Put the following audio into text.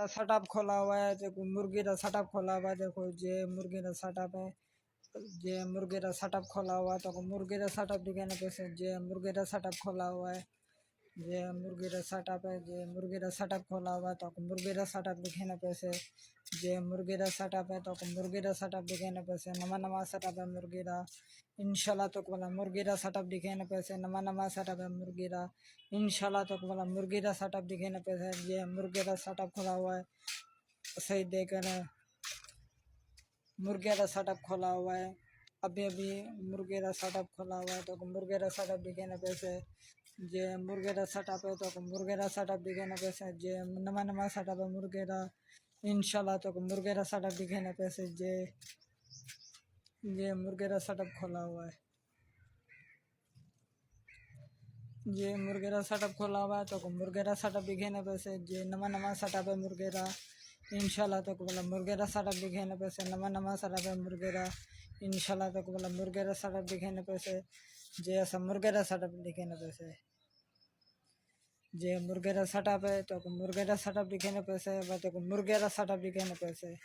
setup खोला हुआ है, देखो मुर्गी का सेटअप खोला हुआ है, देखो ये मुर्गी का सेटअप है, ये मुर्गी का सेटअप खोला हुआ है, तो मुर्गी का सेटअप दिखाने पैसे ये मुर्गी का सेटअप खोला हुआ है, ये मुर्गी का सेटअप है, ये मुर्गी का सेटअप खोला हुआ है, तो मुर्गी का सेटअप दिखाने पैसे ये मुर्गी का सेटअप है, तो मुर्गी का सेटअप दिखाने पैसे नवा नवा सेटअप है मुर्गी का इंशाल्लाह, तो वाला मुर्गी का सेटअप दिखाने पैसे नवा नवा सेटअप है मुर्गी का इंशाल्लाह, तो वाला मुर्गी का सेटअप दिखाने पैसे ये मुर्गी का सेटअप खोला हुआ है, सही देकर मुर्गे का सेटअप खोला हुआ है, अभी अभी मुर्गे का सेटअप खोला हुआ है, तो मुर्गे का सेटअप दिखाने पैसे जे मुर्गे का सेटअप है, तो मुर्गे का सेटअप दिखाने पैसे जे नवा नवा सेटअप है मुर्गे का इंशाल्लाह, तो मुर्गे का सेटअप दिखाने पैसे ये मुर्गे का सेटअप खोला हुआ है, ये मुर्गे का सेटअप खोला हुआ है, तो मुर्गे का सेटअप दिखाने पैसे ये नवा नवा सेटअप है मुर्गे का इंशाल्लाह, तो बोला मुर्गे का सेटअप दिखाने पैसे नवा नवा सेटअप है मुर्गे का इंशाल्लाह, तो बोला मुर्गे का सेटअप दिखाने पैसे जे ऐसा मुर्गे का सेटअप दिखाने पैसे जे मुर्गे का सेटअप है, तो मुर्गे का सेटअप दिखाने पैसे तो मुर्गे का सेटअप दिखाने पैसे